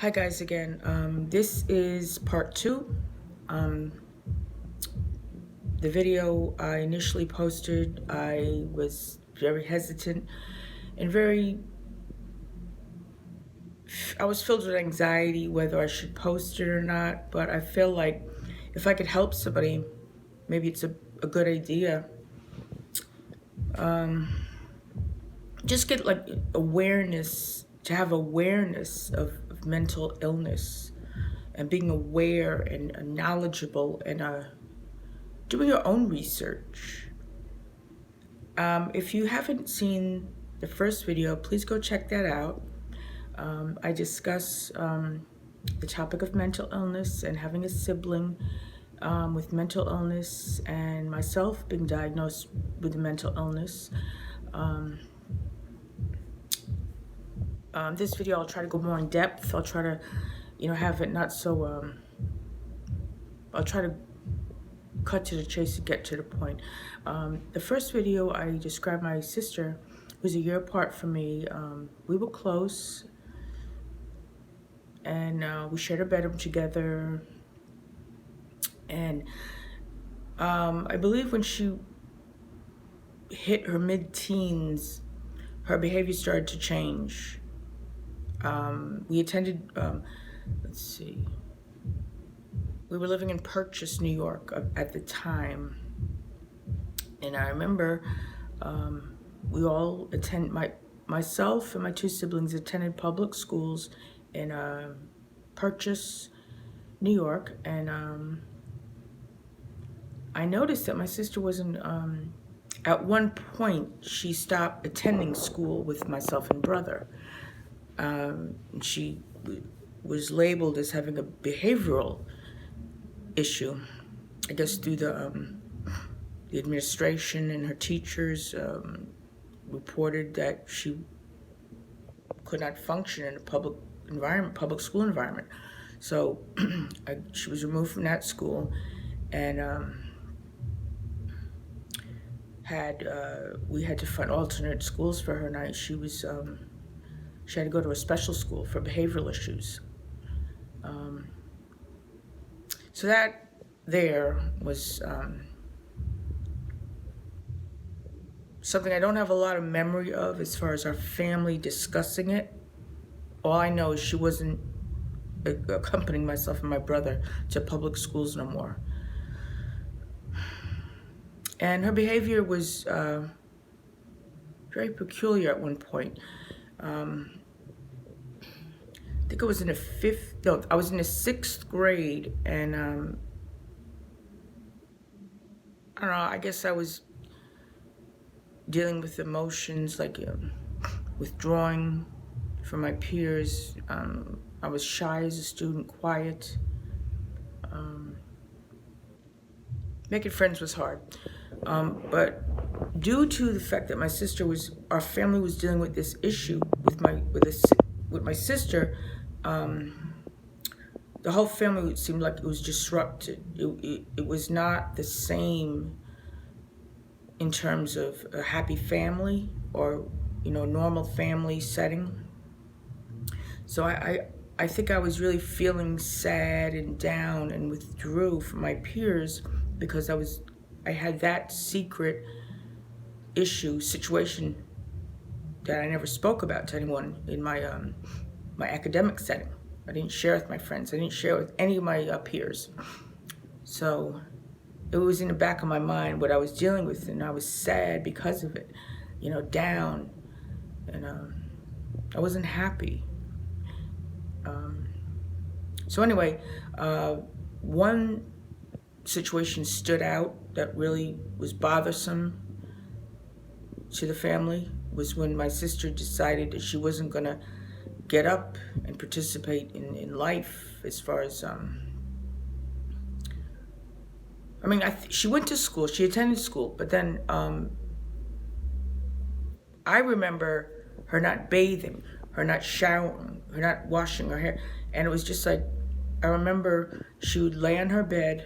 Hi guys again. This is part 2. Um, the video I initially posted, I was very hesitant and I was filled with anxiety whether I should post it or not, but I feel like if I could help somebody, maybe it's a good idea. Just get like awareness, to have awareness of mental illness and being aware and knowledgeable and doing your own research. If you haven't seen the first video, please go check that out. I discuss the topic of mental illness and having a sibling with mental illness and myself being diagnosed with a mental illness. This video I'll try to go more in depth. I'll try to, have it not so, I'll try to cut to the chase and get to the point. The first video I described my sister, who's a year apart from me. We were close and we shared a bedroom together. And I believe when she hit her mid-teens, her behavior started to change. We attended, we were living in Purchase, New York at the time. And I remember we all myself and my two siblings attended public schools in Purchase, New York. And I noticed that my sister wasn't, at one point she stopped attending school with myself and brother. She was labeled as having a behavioral issue, I guess through the administration, and her teachers reported that she could not function in a public school environment. So she was removed from that school, and we had to find alternate schools for her. And she had to go to a special school for behavioral issues. So that there was something I don't have a lot of memory of as far as our family discussing it. All I know is she wasn't accompanying myself and my brother to public schools no more. And her behavior was very peculiar at one point. I think I was in I was in the 6th grade, and I don't know, I guess I was dealing with emotions like withdrawing from my peers. I was shy as a student, quiet. Making friends was hard. But due to the fact that our family was dealing with this issue with my sister, the whole family seemed like it was disrupted. It was not the same in terms of a happy family or, normal family setting. So I think I was really feeling sad and down and withdrew from my peers because I had that secret situation that I never spoke about to anyone in my academic setting. I didn't share with my friends. I didn't share with any of my peers. So it was in the back of my mind what I was dealing with, and I was sad because of it, down, and I wasn't happy. So anyway, one situation stood out that really was bothersome to the family was when my sister decided that she wasn't going to get up and participate in life as far as she went to school, she attended school, but then I remember her not bathing, her not showering, her not washing her hair, and it was just like, I remember she would lay on her bed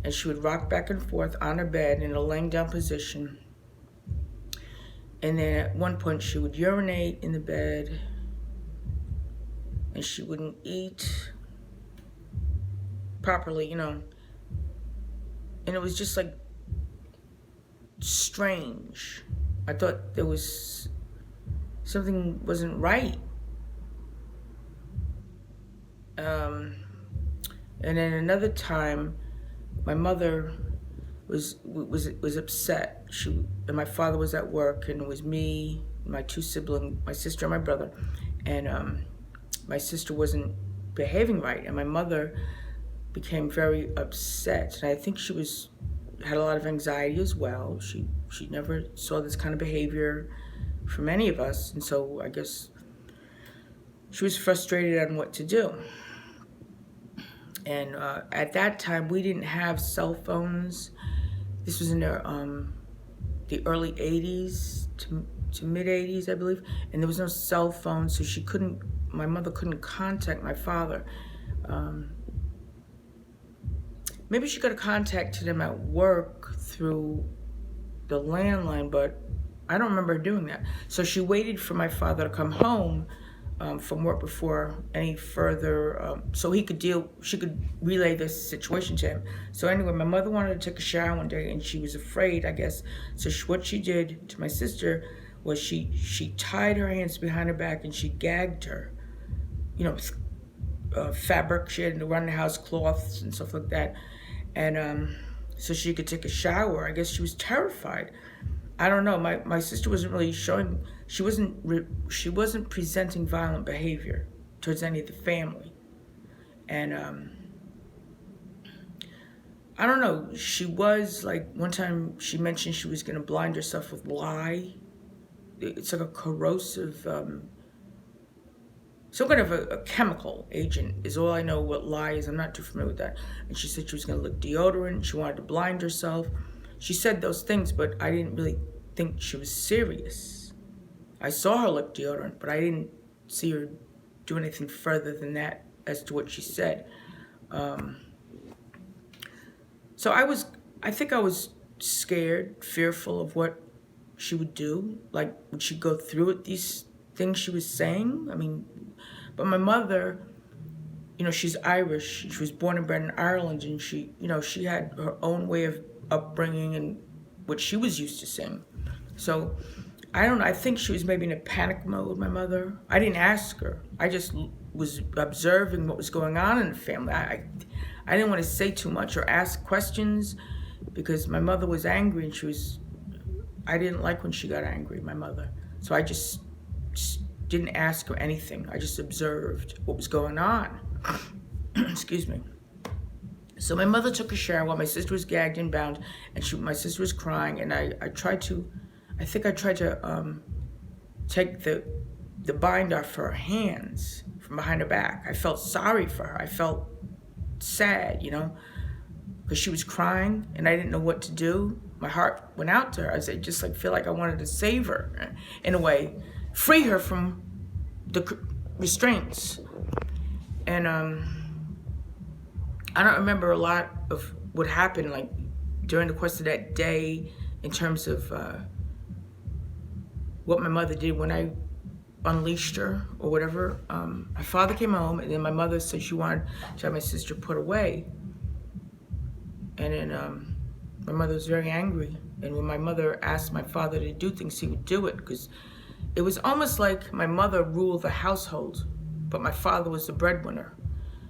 and she would rock back and forth on her bed in a laying down position. And then at one point she would urinate in the bed. and she wouldn't eat properly, and it was just like strange. I thought there was something wasn't right. And then another time, my mother was upset. And my father was at work, and it was me, my two siblings, my sister and my brother, and my sister wasn't behaving right, and my mother became very upset. And I think she had a lot of anxiety as well. She never saw this kind of behavior from any of us, and so I guess she was frustrated on what to do. And at that time, we didn't have cell phones. This was in the early 80s to mid 80s, I believe. And there was no cell phone, so my mother couldn't contact my father. Maybe she could have contacted him at work through the landline, but I don't remember her doing that. So she waited for my father to come home from work before any further, so she could relay this situation to him. So anyway, my mother wanted to take a shower one day, and she was afraid, I guess. So what she did to my sister was she tied her hands behind her back, and she gagged her, with fabric. She had around the house, cloths and stuff like that, and so she could take a shower. I guess she was terrified. I don't know. My sister wasn't really showing. She wasn't presenting violent behavior towards any of the family, and I don't know. She was like, one time she mentioned she was going to blind herself with lye. It's like a corrosive, some kind of a chemical agent is all I know what lye is. I'm not too familiar with that. And she said she was going to lick deodorant. She wanted to blind herself. She said those things, but I didn't really think she was serious. I saw her lick deodorant, but I didn't see her do anything further than that as to what she said. So I think I was scared, fearful of what she would do. Like, would she go through with these things she was saying? I mean, but my mother, she's Irish. She was born and bred in Ireland, and she had her own way of upbringing and what she was used to seeing. So I don't know. I think she was maybe in a panic mode, my mother. I didn't ask her. I just was observing what was going on in the family. I didn't want to say too much or ask questions because my mother was angry, and I didn't like when she got angry, my mother. So I just didn't ask her anything. I just observed what was going on. Excuse me. So my mother took a shower while my sister was gagged and bound, and my sister was crying, and I tried to take the bind off her hands from behind her back. I felt sorry for her. I felt sad, because she was crying, and I didn't know what to do. My heart went out to her. I just feel like I wanted to save her in a way, free her from the restraints. And I don't remember a lot of what happened during the course of that day in terms of what my mother did when I unleashed her or whatever. My father came home, and then my mother said she wanted to have my sister put away. And then my mother was very angry. And when my mother asked my father to do things, he would do it, because it was almost like my mother ruled the household, but my father was the breadwinner.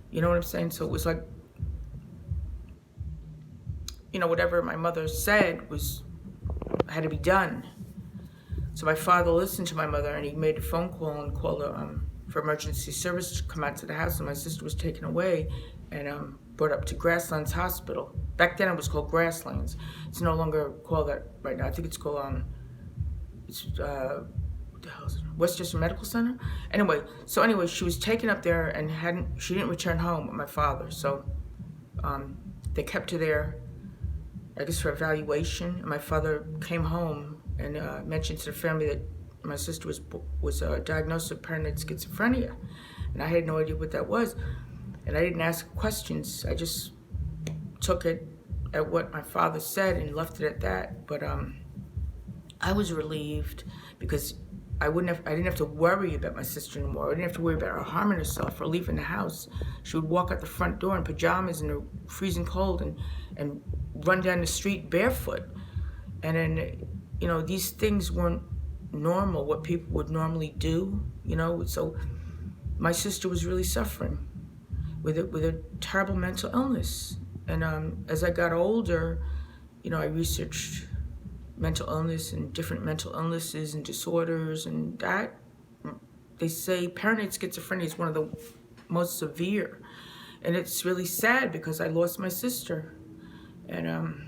You know what I'm saying? So it was like, whatever my mother said had to be done. So my father listened to my mother, and he made a phone call and called for emergency service to come out to the house, and my sister was taken away and brought up to Grasslands Hospital. Back then it was called Grasslands. It's no longer called that right now. I think it's called what the hell is it? Westchester Medical Center. Anyway, she was taken up there and she didn't return home with my father. So they kept her there, I guess, for evaluation. And my father came home and mentioned to the family that my sister was diagnosed with paranoid schizophrenia, and I had no idea what that was, and I didn't ask questions. I just took it at what my father said and left it at that. But I was relieved, because I didn't have to worry about my sister anymore. I didn't have to worry about her harming herself or leaving the house. She would walk out the front door in pajamas in the freezing cold and run down the street barefoot. And then, you know, these things weren't normal, what people would normally do, you know. So my sister was really suffering with a terrible mental illness. And as I got older, you know, I researched mental illness and different mental illnesses and disorders, and that, they say paranoid schizophrenia is one of the most severe. And it's really sad because I lost my sister. And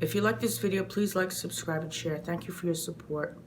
if you like this video, please like, subscribe, and share. Thank you for your support.